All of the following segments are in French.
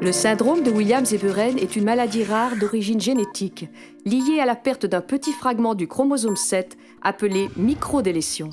Le syndrome de Williams-Eberen est une maladie rare d'origine génétique, liée à la perte d'un petit fragment du chromosome 7, appelé microdélétion.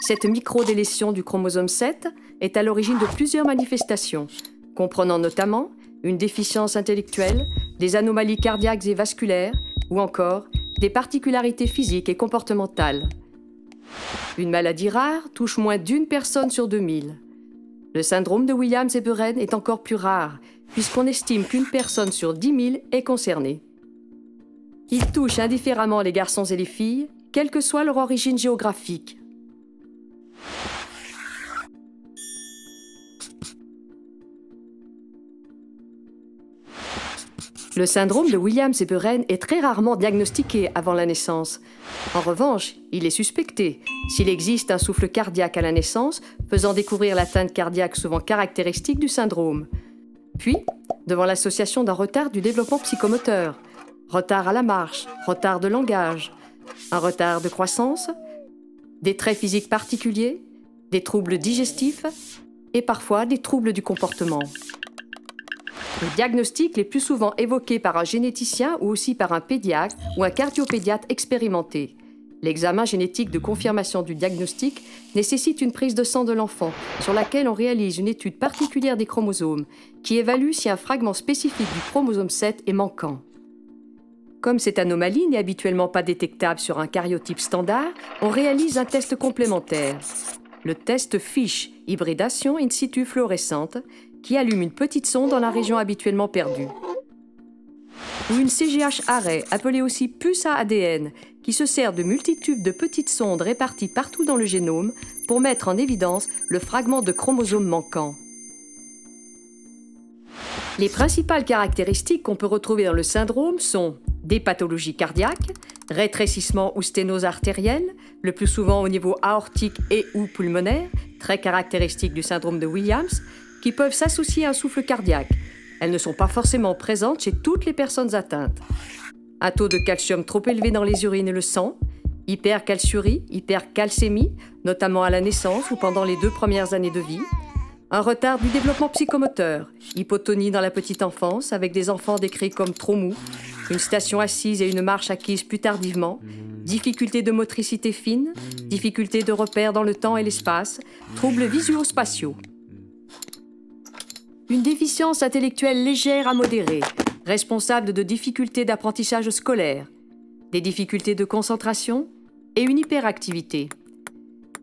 Cette microdélétion du chromosome 7 est à l'origine de plusieurs manifestations, comprenant notamment une déficience intellectuelle, des anomalies cardiaques et vasculaires, ou encore des particularités physiques et comportementales. Une maladie rare touche moins d'une personne sur 2000. Le syndrome de Williams-Eberen est encore plus rare, puisqu'on estime qu'une personne sur 10 000 est concernée. Il touche indifféremment les garçons et les filles, quelle que soit leur origine géographique. Le syndrome de Williams-Eberen est très rarement diagnostiqué avant la naissance. En revanche, il est suspecté s'il existe un souffle cardiaque à la naissance, faisant découvrir l'atteinte cardiaque souvent caractéristique du syndrome. Puis, devant l'association d'un retard du développement psychomoteur, retard à la marche, retard de langage, un retard de croissance, des traits physiques particuliers, des troubles digestifs et parfois des troubles du comportement. Le diagnostic est plus souvent évoqué par un généticien ou aussi par un pédiatre ou un cardiopédiatre expérimenté. L'examen génétique de confirmation du diagnostic nécessite une prise de sang de l'enfant sur laquelle on réalise une étude particulière des chromosomes qui évalue si un fragment spécifique du chromosome 7 est manquant. Comme cette anomalie n'est habituellement pas détectable sur un karyotype standard, on réalise un test complémentaire. Le test FISH, hybridation in situ fluorescente, qui allume une petite sonde dans la région habituellement perdue. Ou une CGH-array, appelée aussi puce à ADN, qui se sert de multitudes de petites sondes réparties partout dans le génome pour mettre en évidence le fragment de chromosome manquant. Les principales caractéristiques qu'on peut retrouver dans le syndrome sont des pathologies cardiaques, rétrécissement ou sténose artérielle, le plus souvent au niveau aortique et ou pulmonaire, très caractéristique du syndrome de Williams, qui peuvent s'associer à un souffle cardiaque. Elles ne sont pas forcément présentes chez toutes les personnes atteintes. Un taux de calcium trop élevé dans les urines et le sang, hypercalciurie, hypercalcémie, notamment à la naissance ou pendant les 2 premières années de vie, un retard du développement psychomoteur, hypotonie dans la petite enfance avec des enfants décrits comme trop mous, une station assise et une marche acquise plus tardivement, difficultés de motricité fine, difficultés de repère dans le temps et l'espace, troubles visuospatiaux. Une déficience intellectuelle légère à modérée, responsable de difficultés d'apprentissage scolaire, des difficultés de concentration et une hyperactivité.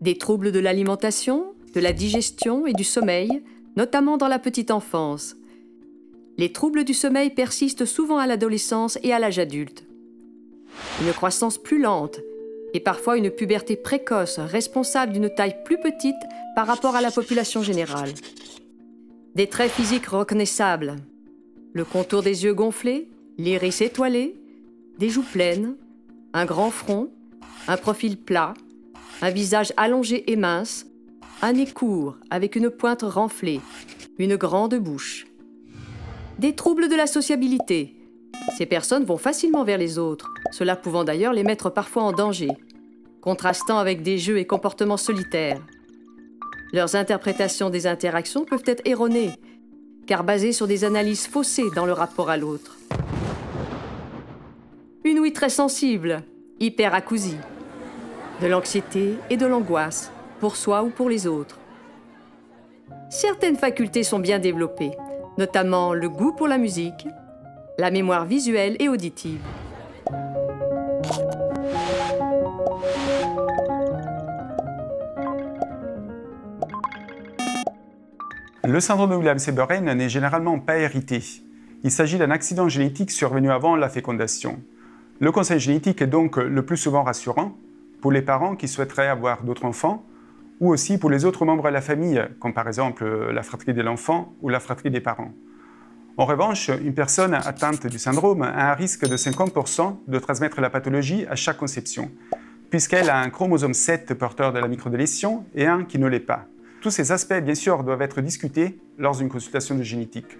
Des troubles de l'alimentation, de la digestion et du sommeil, notamment dans la petite enfance. Les troubles du sommeil persistent souvent à l'adolescence et à l'âge adulte. Une croissance plus lente et parfois une puberté précoce responsable d'une taille plus petite par rapport à la population générale. Des traits physiques reconnaissables, le contour des yeux gonflés, l'iris étoilé, des joues pleines, un grand front, un profil plat, un visage allongé et mince, un nez court avec une pointe renflée, une grande bouche. Des troubles de la sociabilité. Ces personnes vont facilement vers les autres, cela pouvant d'ailleurs les mettre parfois en danger, contrastant avec des jeux et comportements solitaires. Leurs interprétations des interactions peuvent être erronées, car basées sur des analyses faussées dans le rapport à l'autre. Une ouïe très sensible, hyperacousie, de l'anxiété et de l'angoisse, pour soi ou pour les autres. Certaines facultés sont bien développées, notamment le goût pour la musique, la mémoire visuelle et auditive. Le syndrome de Williams-Eberen n'est généralement pas hérité. Il s'agit d'un accident génétique survenu avant la fécondation. Le conseil génétique est donc le plus souvent rassurant pour les parents qui souhaiteraient avoir d'autres enfants ou aussi pour les autres membres de la famille, comme par exemple la fratrie de l'enfant ou la fratrie des parents. En revanche, une personne atteinte du syndrome a un risque de 50% de transmettre la pathologie à chaque conception, puisqu'elle a un chromosome 7 porteur de la microdélétion et un qui ne l'est pas. Tous ces aspects, bien sûr, doivent être discutés lors d'une consultation de génétique.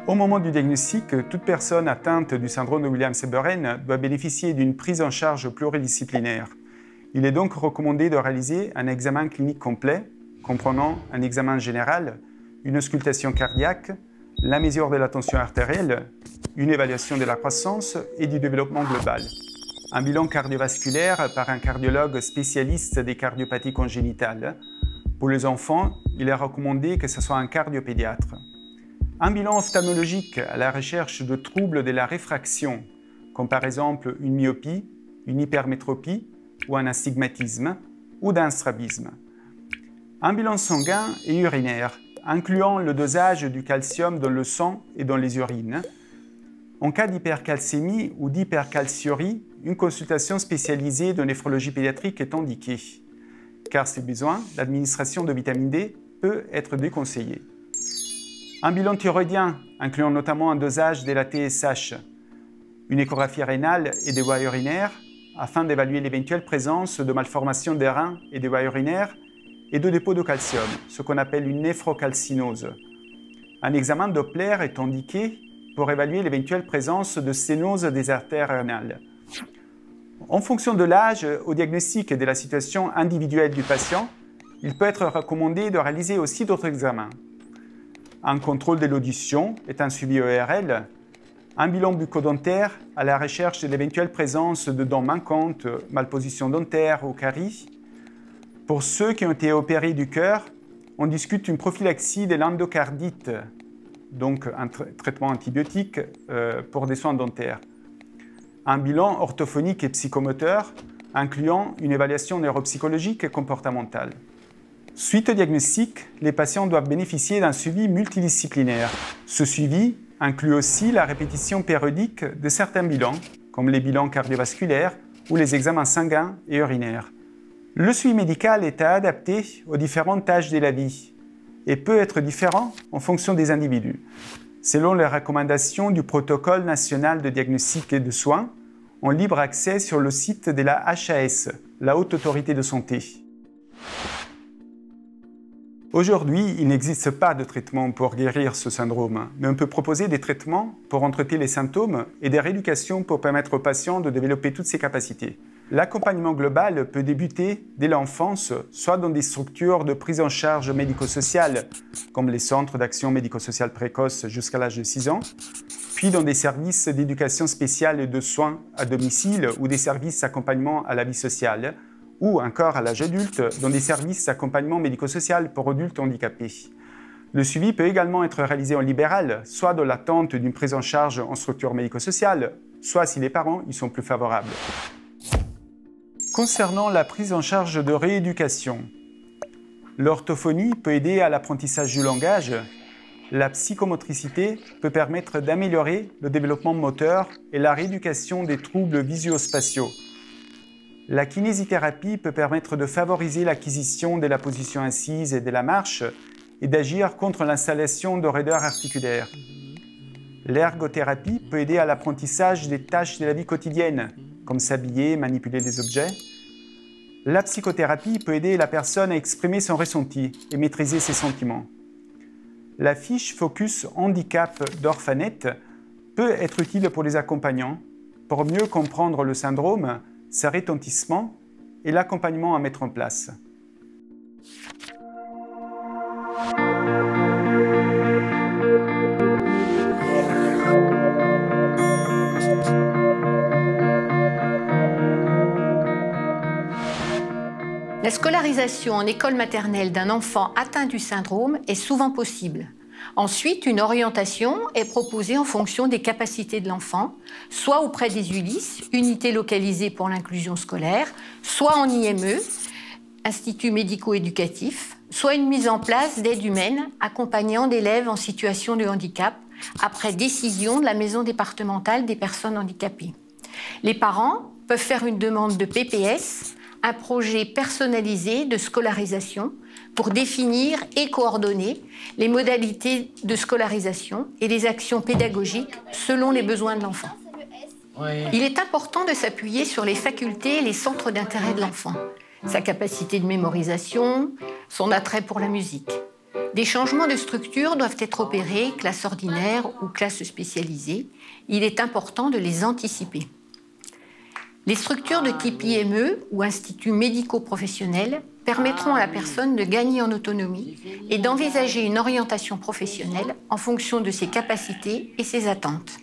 Au moment du diagnostic, toute personne atteinte du syndrome de Williams-Seberén doit bénéficier d'une prise en charge pluridisciplinaire. Il est donc recommandé de réaliser un examen clinique complet, comprenant un examen général, une auscultation cardiaque, la mesure de la tension artérielle, une évaluation de la croissance et du développement global. Un bilan cardiovasculaire par un cardiologue spécialiste des cardiopathies congénitales. Pour les enfants, il est recommandé que ce soit un cardiopédiatre. Un bilan ophtalmologique à la recherche de troubles de la réfraction, comme par exemple une myopie, une hypermétropie ou un astigmatisme ou d'un strabisme. Un bilan sanguin et urinaire, incluant le dosage du calcium dans le sang et dans les urines. En cas d'hypercalcémie ou d'hypercalciurie, une consultation spécialisée de néphrologie pédiatrique est indiquée, car si besoin, l'administration de vitamine D peut être déconseillée. Un bilan thyroïdien, incluant notamment un dosage de la TSH, une échographie rénale et des voies urinaires, afin d'évaluer l'éventuelle présence de malformations des reins et des voies urinaires et de dépôts de calcium, ce qu'on appelle une néphrocalcinose. Un examen Doppler est indiqué pour évaluer l'éventuelle présence de sténose des artères rénales. En fonction de l'âge, au diagnostic et de la situation individuelle du patient, il peut être recommandé de réaliser aussi d'autres examens. Un contrôle de l'audition est un suivi ORL, un bilan bucco-dentaire à la recherche de l'éventuelle présence de dents manquantes, malposition dentaire ou caries. Pour ceux qui ont été opérés du cœur, on discute une prophylaxie de l'endocardite, donc un traitement antibiotique pour des soins dentaires. Un bilan orthophonique et psychomoteur, incluant une évaluation neuropsychologique et comportementale. Suite au diagnostic, les patients doivent bénéficier d'un suivi multidisciplinaire. Ce suivi inclut aussi la répétition périodique de certains bilans, comme les bilans cardiovasculaires ou les examens sanguins et urinaires. Le suivi médical est adapté aux différentes tâches de la vie et peut être différent en fonction des individus. Selon les recommandations du protocole national de diagnostic et de soins, en libre accès sur le site de la HAS, la Haute Autorité de Santé. Aujourd'hui, il n'existe pas de traitement pour guérir ce syndrome, mais on peut proposer des traitements pour en traiter les symptômes et des rééducations pour permettre aux patients de développer toutes ses capacités. L'accompagnement global peut débuter dès l'enfance, soit dans des structures de prise en charge médico-sociale, comme les centres d'action médico-sociale précoce jusqu'à l'âge de 6 ans, puis dans des services d'éducation spéciale et de soins à domicile ou des services d'accompagnement à la vie sociale, ou encore à l'âge adulte dans des services d'accompagnement médico-social pour adultes handicapés. Le suivi peut également être réalisé en libéral, soit dans l'attente d'une prise en charge en structure médico-sociale, soit si les parents y sont plus favorables. Concernant la prise en charge de rééducation, l'orthophonie peut aider à l'apprentissage du langage, la psychomotricité peut permettre d'améliorer le développement moteur et la rééducation des troubles visuospatiaux. La kinésithérapie peut permettre de favoriser l'acquisition de la position assise et de la marche et d'agir contre l'installation de raideurs articulaires. L'ergothérapie peut aider à l'apprentissage des tâches de la vie quotidienne, comme s'habiller, manipuler des objets. La psychothérapie peut aider la personne à exprimer son ressenti et maîtriser ses sentiments. La fiche Focus Handicap d'Orphanet peut être utile pour les accompagnants pour mieux comprendre le syndrome, ses retentissements et l'accompagnement à mettre en place. La scolarisation en école maternelle d'un enfant atteint du syndrome est souvent possible. Ensuite, une orientation est proposée en fonction des capacités de l'enfant, soit auprès des ULIS, unités localisées pour l'inclusion scolaire, soit en IME, institut médico-éducatif, soit une mise en place d'aide humaine accompagnant d'élèves en situation de handicap après décision de la maison départementale des personnes handicapées. Les parents peuvent faire une demande de PPS, un projet personnalisé de scolarisation pour définir et coordonner les modalités de scolarisation et les actions pédagogiques selon les besoins de l'enfant. Il est important de s'appuyer sur les facultés et les centres d'intérêt de l'enfant, sa capacité de mémorisation, son attrait pour la musique. Des changements de structure doivent être opérés, classe ordinaire ou classe spécialisée. Il est important de les anticiper. Les structures de type IME ou institut médico-professionnel permettront à la personne de gagner en autonomie et d'envisager une orientation professionnelle en fonction de ses capacités et ses attentes.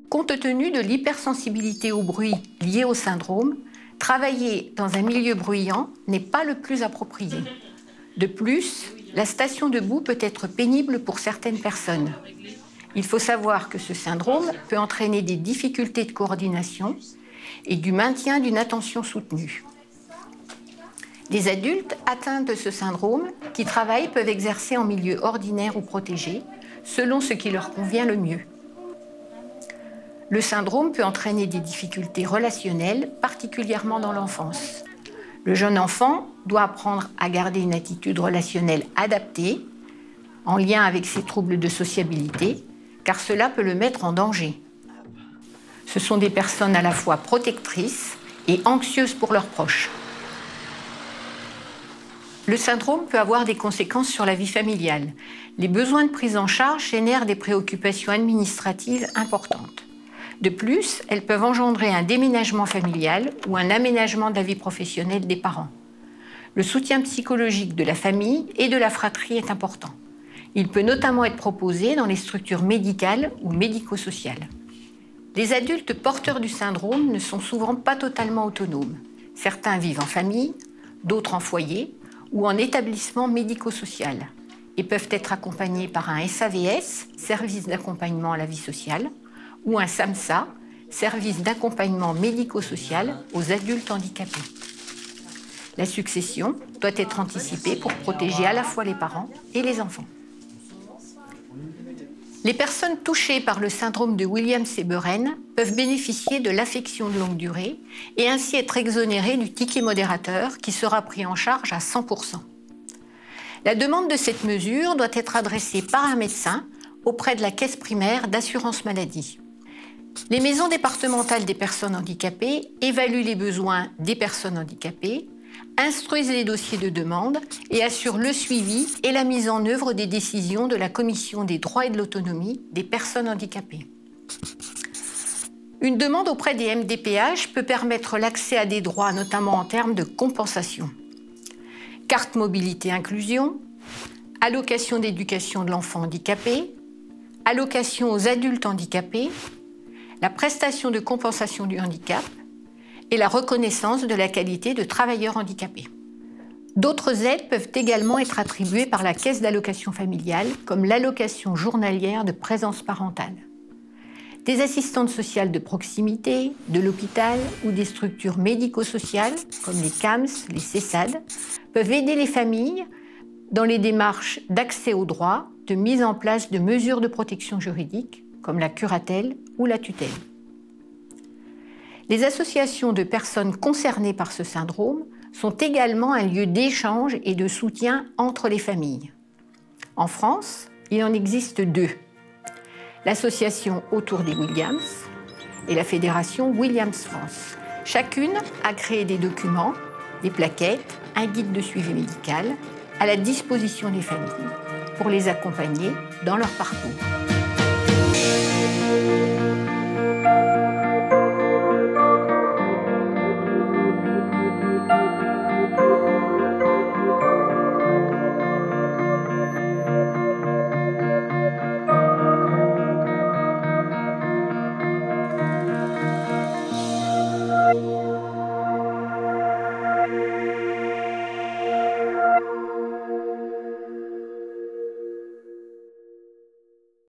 Compte tenu de l'hypersensibilité au bruit liée au syndrome, travailler dans un milieu bruyant n'est pas le plus approprié. De plus, la station debout peut être pénible pour certaines personnes. Il faut savoir que ce syndrome peut entraîner des difficultés de coordination et du maintien d'une attention soutenue. Les adultes atteints de ce syndrome qui travaillent peuvent exercer en milieu ordinaire ou protégé, selon ce qui leur convient le mieux. Le syndrome peut entraîner des difficultés relationnelles, particulièrement dans l'enfance. Le jeune enfant doit apprendre à garder une attitude relationnelle adaptée, en lien avec ses troubles de sociabilité, car cela peut le mettre en danger. Ce sont des personnes à la fois protectrices et anxieuses pour leurs proches. Le syndrome peut avoir des conséquences sur la vie familiale. Les besoins de prise en charge génèrent des préoccupations administratives importantes. De plus, elles peuvent engendrer un déménagement familial ou un aménagement de la vie professionnelle des parents. Le soutien psychologique de la famille et de la fratrie est important. Il peut notamment être proposé dans les structures médicales ou médico-sociales. Les adultes porteurs du syndrome ne sont souvent pas totalement autonomes. Certains vivent en famille, d'autres en foyer ou en établissement médico-social et peuvent être accompagnés par un SAVS, service d'accompagnement à la vie sociale, ou un SAMSA, service d'accompagnement médico-social aux adultes handicapés. La succession doit être anticipée pour protéger à la fois les parents et les enfants. Les personnes touchées par le syndrome de Williams-Séberen peuvent bénéficier de l'affection de longue durée et ainsi être exonérées du ticket modérateur qui sera pris en charge à 100%. La demande de cette mesure doit être adressée par un médecin auprès de la caisse primaire d'assurance maladie. Les maisons départementales des personnes handicapées évaluent les besoins des personnes handicapées, instruisent les dossiers de demande et assurent le suivi et la mise en œuvre des décisions de la Commission des droits et de l'autonomie des personnes handicapées. Une demande auprès des MDPH peut permettre l'accès à des droits, notamment en termes de compensation. Carte mobilité inclusion, allocation d'éducation de l'enfant handicapé, allocation aux adultes handicapés, la prestation de compensation du handicap et la reconnaissance de la qualité de travailleur handicapé. D'autres aides peuvent également être attribuées par la caisse d'allocation familiale, comme l'allocation journalière de présence parentale. Des assistantes sociales de proximité, de l'hôpital ou des structures médico-sociales, comme les CAMS, les CESAD, peuvent aider les familles dans les démarches d'accès aux droits, de mise en place de mesures de protection juridique, comme la curatelle ou la tutelle. Les associations de personnes concernées par ce syndrome sont également un lieu d'échange et de soutien entre les familles. En France, il en existe deux. L'association Autour des Williams et la fédération Williams France. Chacune a créé des documents, des plaquettes, un guide de suivi médical à la disposition des familles pour les accompagner dans leur parcours.